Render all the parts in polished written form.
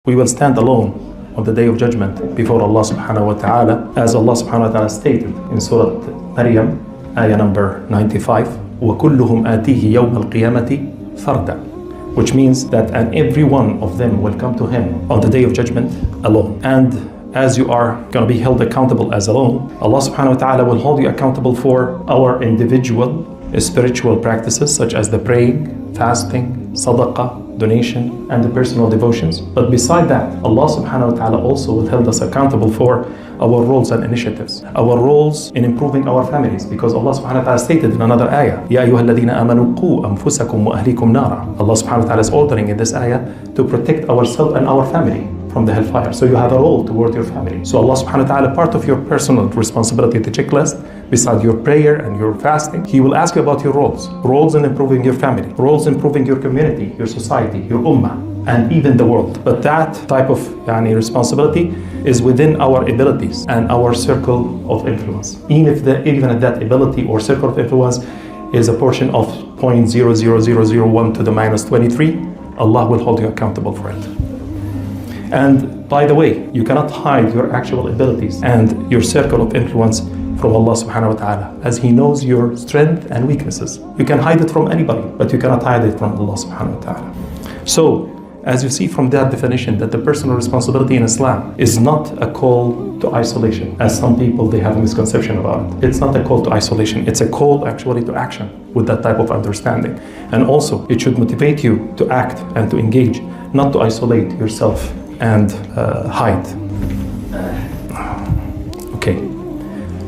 We will stand alone on the day of judgment before Allah subhanahu wa ta'ala, as Allah subhanahu wa ta'ala stated in Surah Maryam, ayah number 95, وَكُلُّهُمْ آتِيهِ يَوْمَ الْقِيَامَةِ فَرْدًا, which means that and every one of them will come to him on the day of judgment alone. And as you are going to be held accountable as alone, Allah subhanahu wa ta'ala will hold you accountable for our individual spiritual practices such as the praying, fasting, sadaqah, donation, and the personal devotions. But beside that, Allah subhanahu wa ta'ala also will hold us accountable for our roles and initiatives, our roles in improving our families, because Allah subhanahu wa ta'ala stated in another ayah, يَا أَيُّهَا الَّذِينَ آمَنُوا قُوا أَنفُسَكُمْ وَأَهْلِكُمْ نَارًا. Allah subhanahu wa ta'ala is ordering in this ayah to protect ourselves and our family from the hellfire. So you have a role toward your family. So Allah subhanahu wa ta'ala, part of your personal responsibility, the checklist, beside your prayer and your fasting, He will ask you about your roles in improving your family, roles in improving your community, your society, your ummah, and even the world. But that type of responsibility is within our abilities and our circle of influence. Even if that ability or circle of influence is a portion of 0.00001 to the minus 23, Allah will hold you accountable for it. And by the way, you cannot hide your actual abilities and your circle of influence from Allah subhanahu wa ta'ala, as He knows your strength and weaknesses. You can hide it from anybody, but you cannot hide it from Allah subhanahu wa ta'ala. So, as you see from that definition, that the personal responsibility in Islam is not a call to isolation, as some people, they have a misconception about it. It's not a call to isolation, it's a call actually to action with that type of understanding. And also, it should motivate you to act and to engage, not to isolate yourself and hide. Okay.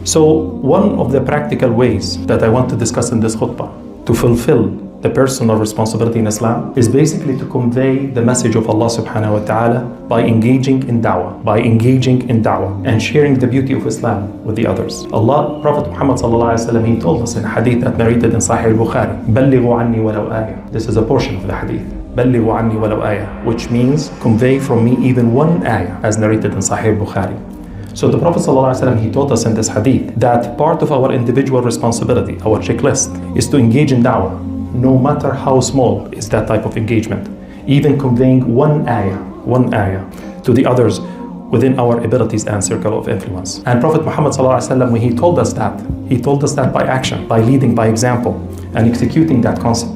So one of the practical ways that I want to discuss in this khutbah to fulfill the personal responsibility in Islam is basically to convey the message of Allah subhanahu wa ta'ala by engaging in dawah, and sharing the beauty of Islam with the others. Prophet Muhammad sallallahu alaihi wasallam, he told us in a hadith that narrated in Sahih al-Bukhari, بَلِّغُوا عَنِّي وَلَوْ آيَةً. This is a portion of the hadith. بَلِّغُوا عَنِّي وَلَوْ آيَةً, which means convey from me even one ayah, as narrated in Sahih al-Bukhari. So the Prophet ﷺ, he taught us in this hadith that part of our individual responsibility, our checklist, is to engage in dawah, no matter how small is that type of engagement. Even conveying one ayah to the others within our abilities and circle of influence. And Prophet Muhammad ﷺ, when he told us that by action, by leading by example, and executing that concept.